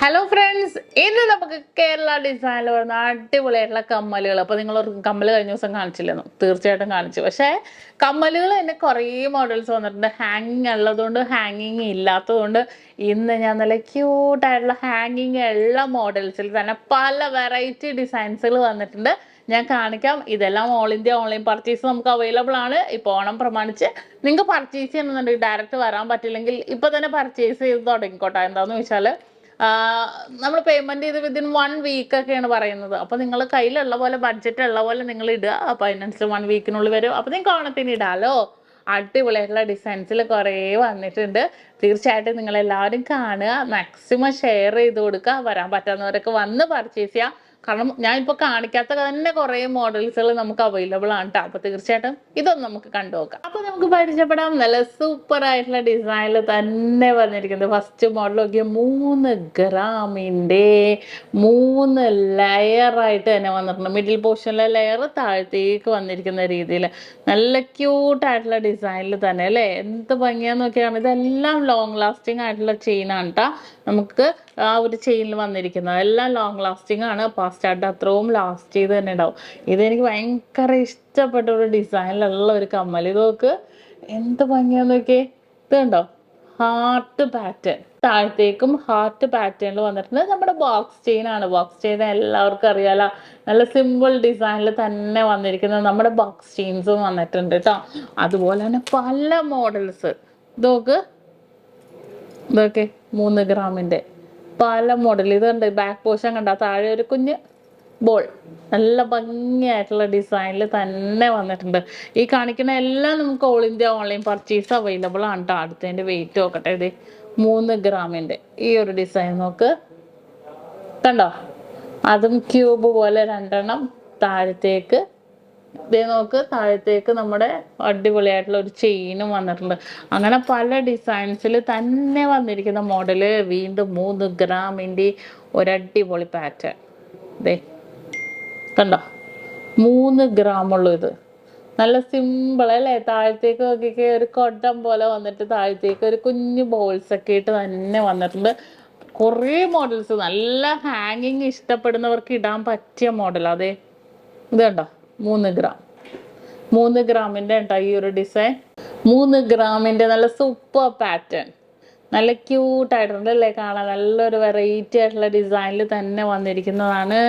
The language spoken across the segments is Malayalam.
ഹലോ ഫ്രണ്ട്സ്, ഇന്ന് നമുക്ക് കേരള ഡിസൈനിൽ വരുന്ന അടിപൊളിയായിട്ടുള്ള കമ്മലുകൾ. അപ്പോൾ നിങ്ങൾ കമ്മൽ കഴിഞ്ഞ ദിവസം കാണിച്ചില്ലെന്നു? തീർച്ചയായിട്ടും കാണിച്ചു. പക്ഷേ കമ്മലുകൾ തന്നെ കുറേ മോഡൽസ് വന്നിട്ടുണ്ട്. ഹാങ്ങിങ് ഉള്ളതുകൊണ്ട് ഹാങ്ങിങ് ഇല്ലാത്തതുകൊണ്ട് ഇന്ന് ഞാൻ നല്ല ക്യൂട്ടായിട്ടുള്ള ഹാങ്ങിങ് ഉള്ള മോഡൽസിൽ തന്നെ പല വെറൈറ്റി ഡിസൈൻസുകൾ വന്നിട്ടുണ്ട്. ഞാൻ കാണിക്കാം. ഇതെല്ലാം ഓൾ ഇന്ത്യ ഓൺലൈൻ പർച്ചേസ് നമുക്ക് അവൈലബിൾ ആണ്. ഇപ്പോൾ ഓണം പ്രമാണിച്ച് നിങ്ങൾക്ക് പർച്ചേസ് ചെയ്യണമെന്നുണ്ടെങ്കിൽ ഡയറക്റ്റ് വരാൻ പറ്റില്ലെങ്കിൽ ഇപ്പോൾ തന്നെ പർച്ചേസ് ചെയ്ത് തുടങ്ങിക്കോട്ടെ. എന്താണെന്ന് വെച്ചാൽ നമ്മൾ പേയ്മെന്റ് ചെയ്ത് വിത്തിൻ 1 വീക്ക് ഒക്കെയാണ് പറയുന്നത്. അപ്പോൾ നിങ്ങൾ കയ്യിലുള്ള പോലെ ബഡ്ജറ്റ് ഉള്ള പോലെ നിങ്ങൾ ഇടുക. അപ്പോൾ അതിനനുസരിച്ച് 1 വീക്കിനുള്ളിൽ വരും. അപ്പോൾ നിങ്ങൾക്ക് ഓണത്തിന് ഇടാലോ. അടിപൊളിയായിട്ടുള്ള ഡിസൈൻസിൽ കുറേ വന്നിട്ടുണ്ട്. തീർച്ചയായിട്ടും നിങ്ങളെല്ലാവരും കാണുക, മാക്സിമം ഷെയർ ചെയ്ത് കൊടുക്കുക. വരാൻ പറ്റാവുന്നവരൊക്കെ വന്ന് പർച്ചേസ് ചെയ്യുക. കാരണം ഞാൻ ഇപ്പോൾ കാണിക്കാത്ത തന്നെ കുറേ മോഡൽസുകൾ നമുക്ക് അവൈലബിൾ ആണ് കേട്ടോ. അപ്പോൾ തീർച്ചയായിട്ടും ഇതൊന്നും നമുക്ക് കണ്ടു നോക്കാം. അപ്പോൾ നമുക്ക് പരിചയപ്പെടാം. നല്ല സൂപ്പർ ആയിട്ടുള്ള ഡിസൈനിൽ തന്നെ വന്നിരിക്കുന്നത് ഫസ്റ്റ് മോഡൽ നോക്കിയ 3 ഗ്രാമിൻ്റെ 3 ലെയറായിട്ട് തന്നെ വന്നിട്ടുണ്ട്. മിഡിൽ പോർഷനിലെ ലെയർ താഴത്തേക്ക് വന്നിരിക്കുന്ന രീതിയിൽ നല്ല ക്യൂട്ടായിട്ടുള്ള ഡിസൈനിൽ തന്നെ അല്ലേ. എന്ത് ഭംഗിയാന്ന് നോക്കിയാണ്. ഇതെല്ലാം ലോങ് ലാസ്റ്റിംഗ് ആയിട്ടുള്ള ചെയിനാണ് കേട്ടോ. നമുക്ക് ആ ഒരു ചെയിനിൽ വന്നിരിക്കുന്നത് എല്ലാം ലോങ് ലാസ്റ്റിംഗ് ആണ്. ഫാസ്റ്റ് അത്രയും ലാസ്റ്റ് ചെയ്ത് തന്നെ ഉണ്ടാവും. ഇതെനിക്ക് ഭയങ്കര ഇഷ്ടപ്പെട്ട ഒരു ഡിസൈനിലുള്ള ഒരു കമ്മൽ. ഇത് നോക്ക് എന്ത് ഭംഗിയാന്ന് നോക്കിയേ. ഇത് കണ്ടോ, ഹാർട്ട് പാറ്റേൺ, താഴത്തേക്കും ഹാർട്ട് പാറ്റേണിൽ വന്നിട്ടുണ്ട്. നമ്മുടെ ബോക്സ് ചെയിൻ ആണ്. ബോക്സ് ചെയിൻ എല്ലാവർക്കും അറിയാലോ. നല്ല സിമ്പിൾ ഡിസൈനിൽ തന്നെ വന്നിരിക്കുന്നത് നമ്മുടെ ബോക്സ് ചെയിൻസും വന്നിട്ടുണ്ട് കേട്ടോ. അതുപോലെ തന്നെ പല മോഡൽസ്. ഇതൊക്കെ 3 ഗ്രാമിൻ്റെ പല മോഡൽ. ഇതുണ്ട് ബാക്ക് പോർഷൻ കണ്ട, താഴെ ഒരു കുഞ്ഞ് ബോൾ. നല്ല ഭംഗിയായിട്ടുള്ള ഡിസൈനിൽ തന്നെ വന്നിട്ടുണ്ട്. ഈ കാണിക്കുന്ന എല്ലാം നമുക്ക് all India online purchase available ആണ് കേട്ടോ. അടുത്തതിൻ്റെ വെയിറ്റ് നോക്കട്ടെ. ഇത് 3 ഗ്രാമിൻ്റെ ഈ ഒരു ഡിസൈൻ നോക്ക്, കണ്ടോ. അതും ക്യൂബ് പോലെ 2 താഴത്തേക്ക്. ഇതേ നോക്ക്, താഴത്തേക്ക് നമ്മുടെ അടിപൊളിയായിട്ടുള്ള ഒരു ചെയിനും വന്നിട്ടുണ്ട്. അങ്ങനെ പല ഡിസൈൻസിൽ തന്നെ വന്നിരിക്കുന്ന മോഡല്. വീണ്ടും 3 ഗ്രാമിൻ്റെ ഒരടിപൊളി പാറ്റേൺ. ഇതേ കണ്ടോ, 3 ഗ്രാമുള്ളൂ. ഇത് നല്ല സിമ്പിൾ അല്ലേ. താഴത്തേക്ക് നോക്കിയൊക്കെ ഒരു കൊടം പോലെ വന്നിട്ട് താഴത്തേക്ക് ഒരു കുഞ്ഞു ബോൾസ് ഒക്കെ ഇട്ട് തന്നെ വന്നിട്ടുണ്ട്. കുറേ മോഡൽസ്. നല്ല ഹാങ്ങിങ് ഇഷ്ടപ്പെടുന്നവർക്ക് ഇടാൻ പറ്റിയ മോഡൽ. അതെ ഇത് കണ്ടോ, 3 ഗ്രാമിൻ്റെ കേട്ടോ ഈ ഒരു ഡിസൈൻ. 3 ഗ്രാമിൻ്റെ നല്ല സൂപ്പർ പാറ്റേൺ. നല്ല ക്യൂട്ടായിട്ടുണ്ട് അല്ലേ കാണാൻ. നല്ലൊരു വെറൈറ്റി ആയിട്ടുള്ള ഡിസൈനിൽ തന്നെ വന്നിരിക്കുന്നതാണ്.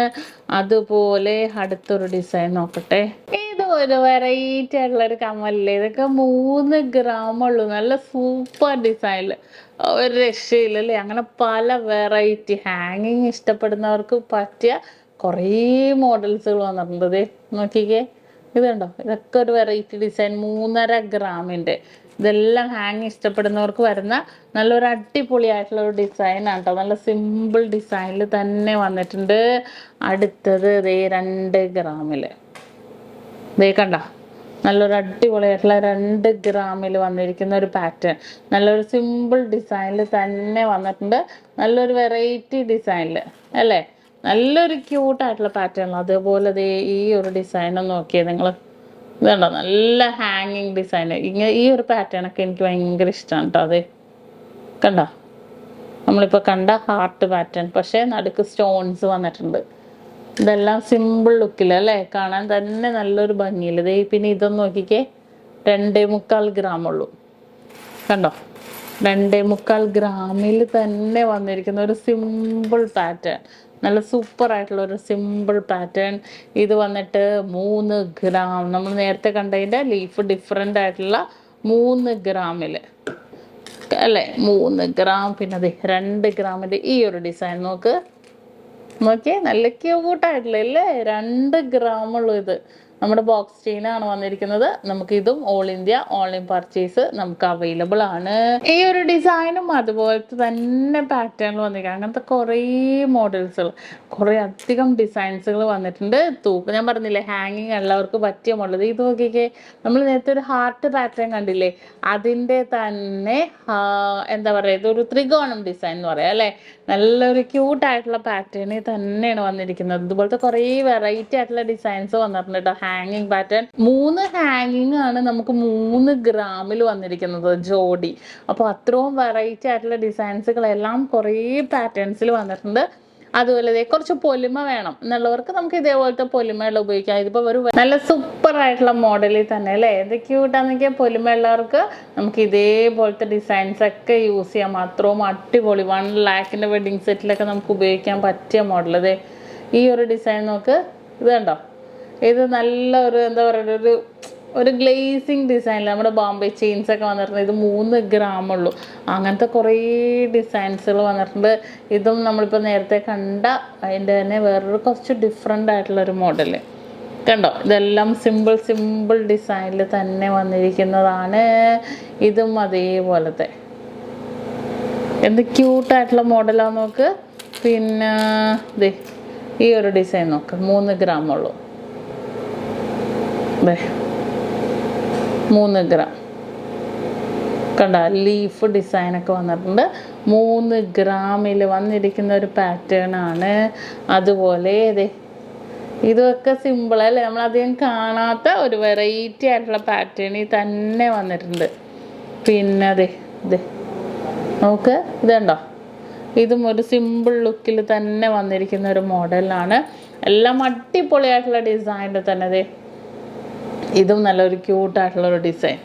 അതുപോലെ അടുത്തൊരു ഡിസൈൻ നോക്കട്ടെ. ഇത് ഒരു വെറൈറ്റി ആയിട്ടുള്ള ഒരു കമ്മലല്ലേ. ഇതൊക്കെ 3 ഗ്രാമുള്ളൂ. നല്ല സൂപ്പർ ഡിസൈനിൽ ഒരു രക്ഷയില്ലല്ലേ. അങ്ങനെ പല വെറൈറ്റി ഹാങ്ങിങ് ഇഷ്ടപ്പെടുന്നവർക്ക് പറ്റിയ കുറേ മോഡൽസുകൾ വന്നിട്ടുണ്ട്. ഇതേ നോക്കിക്കേ, ഇത് കണ്ടോ. ഇതൊക്കെ ഒരു വെറൈറ്റി ഡിസൈൻ. 3.5 ഗ്രാമിൻ്റെ. ഇതെല്ലാം ഹാങ് ഇഷ്ടപ്പെടുന്നവർക്ക് വരുന്ന നല്ലൊരു അടിപൊളിയായിട്ടുള്ള ഒരു ഡിസൈനാണ് കേട്ടോ. നല്ല സിമ്പിൾ ഡിസൈനിൽ തന്നെ വന്നിട്ടുണ്ട്. അടുത്തത് ഇതേ 2 ഗ്രാമിൽ. ഇതേ കണ്ട, നല്ലൊരു അടിപൊളിയായിട്ടുള്ള 2 ഗ്രാമിൽ വന്നിരിക്കുന്ന ഒരു പാറ്റേൺ. നല്ലൊരു സിമ്പിൾ ഡിസൈനിൽ തന്നെ വന്നിട്ടുണ്ട്. നല്ലൊരു വെറൈറ്റി ഡിസൈനിൽ അല്ലേ. നല്ലൊരു ക്യൂട്ടായിട്ടുള്ള പാറ്റേൺ. അതേപോലെ ഈ ഒരു ഡിസൈൻ നോക്കിയത് നിങ്ങൾ. ഇതുണ്ടോ, നല്ല ഹാങ്ങിങ് ഡിസൈൻ. ഈ ഒരു പാറ്റേൺ ഒക്കെ എനിക്ക് ഭയങ്കര ഇഷ്ടമാണ് കേട്ടോ. അത് കണ്ടോ, നമ്മളിപ്പോൾ കണ്ട ഹാർട്ട് പാറ്റേൺ, പക്ഷേ നടുക്ക് സ്റ്റോൺസ് വന്നിട്ടുണ്ട്. ഇതെല്ലാം സിമ്പിൾ ലുക്കിലല്ലേ, കാണാൻ തന്നെ നല്ലൊരു ഭംഗിയിൽ. പിന്നെ ഇതൊന്ന് നോക്കിക്കേ, 2.25 ഗ്രാമുള്ളൂ. കണ്ടോ, 2.25 ഗ്രാമിൽ തന്നെ വന്നിരിക്കുന്ന ഒരു സിമ്പിൾ പാറ്റേൺ. നല്ല സൂപ്പർ ആയിട്ടുള്ള ഒരു സിമ്പിൾ പാറ്റേൺ. ഇത് വന്നിട്ട് 3 ഗ്രാം. നമ്മൾ നേരത്തെ കണ്ടതിൻ്റെ ലീഫ് ഡിഫറെൻ്റ് ആയിട്ടുള്ള 3 ഗ്രാമിൽ അല്ലേ. 3 ഗ്രാം. പിന്നെ അതെ 2 ഗ്രാമിൻ്റെ ഈ ഒരു ഡിസൈൻ നോക്കിയേ. നല്ല ക്യൂട്ടായിട്ടുള്ള അല്ലേ. 2 ഗ്രാമുള്ളൂ. ഇത് നമ്മുടെ ബോക്സ് ചെയിനാണ് വന്നിരിക്കുന്നത്. നമുക്ക് ഇതും ഓൾ ഇന്ത്യ ഓൺലൈൻ പർച്ചേസ് നമുക്ക് അവൈലബിൾ ആണ്. ഈ ഒരു ഡിസൈനും അതുപോലത്തെ തന്നെ പാറ്റേണിൽ വന്നിരിക്കുക. അങ്ങനത്തെ കുറേ മോഡൽസുകൾ, കുറേ അധികം ഡിസൈൻസുകൾ വന്നിട്ടുണ്ട്. തൂക്കം ഞാൻ പറഞ്ഞില്ലേ, ഹാങ്ങിങ് എല്ലാവർക്ക് പറ്റിയ മോഡൽ. ഇത് നോക്കിക്കേ, നമ്മൾ നേരത്തെ ഒരു ഹാർട്ട് പാറ്റേൺ കണ്ടില്ലേ, അതിൻ്റെ തന്നെ എന്താ പറയുക, ഇതൊരു ത്രികോണം ഡിസൈൻ എന്ന് പറയാം അല്ലേ. നല്ലൊരു ക്യൂട്ടായിട്ടുള്ള പാറ്റേണിൽ തന്നെയാണ് വന്നിരിക്കുന്നത്. ഇതുപോലത്തെ കുറേ വെറൈറ്റി ആയിട്ടുള്ള ഡിസൈൻസ് വന്നിട്ടുണ്ട് കേട്ടോ. ഹാങ്ങിങ് പാറ്റേൺ. 3 ഹാങ്ങിങ് ആണ് നമുക്ക് 3 ഗ്രാമിൽ വന്നിരിക്കുന്നത് ജോഡി. അപ്പോൾ അത്രയും വെറൈറ്റി ആയിട്ടുള്ള ഡിസൈൻസുകളെല്ലാം കുറേ പാറ്റേൺസിൽ വന്നിട്ടുണ്ട്. അതുപോലെ കുറച്ച് പൊലിമ വേണം എന്നുള്ളവർക്ക് നമുക്ക് ഇതേപോലത്തെ പൊലിമയുള്ള ഉപയോഗിക്കാം. ഇതിപ്പോൾ ഒരു നല്ല സൂപ്പർ ആയിട്ടുള്ള മോഡലിൽ തന്നെ അല്ലേ, ഇത് ക്യൂട്ടാന്നൊക്കെ പൊലിമയുള്ളവർക്ക് നമുക്ക് ഇതേപോലത്തെ ഡിസൈൻസ് ഒക്കെ യൂസ് ചെയ്യാം. അത്രയും അടിപൊളി 1 ലാഖിൻ്റെ വെഡിങ് സെറ്റിലൊക്കെ നമുക്ക് ഉപയോഗിക്കാൻ പറ്റിയ മോഡൽ. അതെ ഈ ഒരു ഡിസൈൻ നോക്ക്, ഇത് കണ്ടോ, ഇത് നല്ല ഒരു എന്താ പറയുക ഒരു ഗ്ലേസിങ് ഡിസൈനിൽ നമ്മുടെ ബോംബെ ചെയിൻസ് ഒക്കെ വന്നിട്ടുണ്ട്. ഇത് 3 ഗ്രാമുള്ളൂ. അങ്ങനത്തെ കുറേ ഡിസൈൻസുകൾ വന്നിട്ടുണ്ട്. ഇതും നമ്മളിപ്പോൾ നേരത്തെ കണ്ട അതിൻ്റെ തന്നെ വേറൊരു കുറച്ച് ഡിഫറെൻ്റ് ആയിട്ടുള്ളൊരു മോഡൽ കണ്ടോ. ഇതെല്ലാം സിമ്പിൾ ഡിസൈനിൽ തന്നെ വന്നിരിക്കുന്നതാണ്. ഇതും അതേപോലത്തെ എന്ത് ക്യൂട്ടായിട്ടുള്ള മോഡലാന്ന് നോക്ക്. പിന്നെ ഈ ഒരു ഡിസൈൻ നോക്ക്, 3 ഗ്രാമുള്ളൂ. 3 ഗ്രാം കണ്ട ലീഫ് ഡിസൈനൊക്കെ വന്നിട്ടുണ്ട്. 3 ഗ്രാമിൽ വന്നിരിക്കുന്ന ഒരു പാറ്റേൺ ആണ്. അതുപോലെ ഇതൊക്കെ സിമ്പിളല്ലേ, നമ്മളധികം കാണാത്ത ഒരു വെറൈറ്റി ആയിട്ടുള്ള പാറ്റേണിൽ തന്നെ വന്നിട്ടുണ്ട്. പിന്നെ നോക്ക്, ഇതുണ്ടോ, ഇതും ഒരു സിമ്പിൾ ലുക്കിൽ തന്നെ വന്നിരിക്കുന്ന ഒരു മോഡലാണ്. എല്ലാം അടിപൊളിയായിട്ടുള്ള ഡിസൈനിൽ തന്നെ ഇതും നല്ലൊരു ക്യൂട്ടായിട്ടുള്ളൊരു ഡിസൈൻ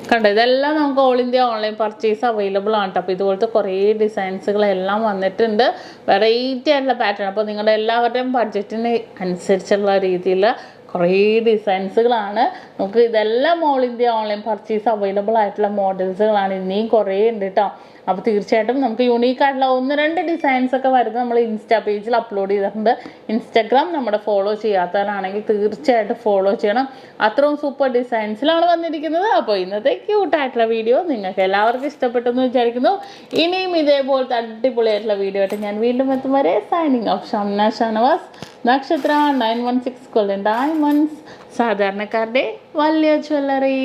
കണ്ടോ. ഇതെല്ലാം നമുക്ക് all India online purchase available ആണ് കേട്ടോ. അപ്പോൾ ഇതുപോലത്തെ കുറേ ഡിസൈൻസുകളെല്ലാം വന്നിട്ടുണ്ട്, വെറൈറ്റി ആയിട്ടുള്ള പാറ്റേൺ. അപ്പോൾ നിങ്ങളുടെ എല്ലാവരുടെയും ബഡ്ജറ്റിന് അനുസരിച്ചുള്ള രീതിയിൽ കുറേ ഡിസൈൻസുകളാണ്. നമുക്ക് ഇതെല്ലാം all India online purchase available ആയിട്ടുള്ള മോഡൽസുകളാണ്. ഇനിയും കുറേ ഉണ്ട് കേട്ടോ. അപ്പോൾ തീർച്ചയായിട്ടും നമുക്ക് യൂണീക്കായിട്ടുള്ള 1-2 ഡിസൈൻസ് ഒക്കെ വരുന്നത് നമ്മൾ ഇൻസ്റ്റാ പേജിൽ അപ്ലോഡ് ചെയ്തിട്ടുണ്ട്. ഇൻസ്റ്റാഗ്രാം നമ്മുടെ ഫോളോ ചെയ്യാത്തവരാണെങ്കിൽ തീർച്ചയായിട്ടും ഫോളോ ചെയ്യണം. അത്രയും സൂപ്പർ ഡിസൈൻസിലാണ് വന്നിരിക്കുന്നത്. അപ്പോൾ ഇന്നത്തെ ക്യൂട്ടായിട്ടുള്ള വീഡിയോ നിങ്ങൾക്ക് എല്ലാവർക്കും ഇഷ്ടപ്പെട്ടെന്ന് വിചാരിക്കുന്നു. ഇനിയും ഇതേപോലത്തെ അടിപൊളിയായിട്ടുള്ള വീഡിയോ ആയിട്ട് ഞാൻ വീണ്ടും എത്തും വരെ സൈനിങ് ഓഫ്. ഷംന ഷാനവാസ്, നക്ഷത്ര 916 ഗോൾഡൻ ഡയമണ്ട്സ്, സാധാരണക്കാരുടെ വലിയ ജ്വല്ലറി.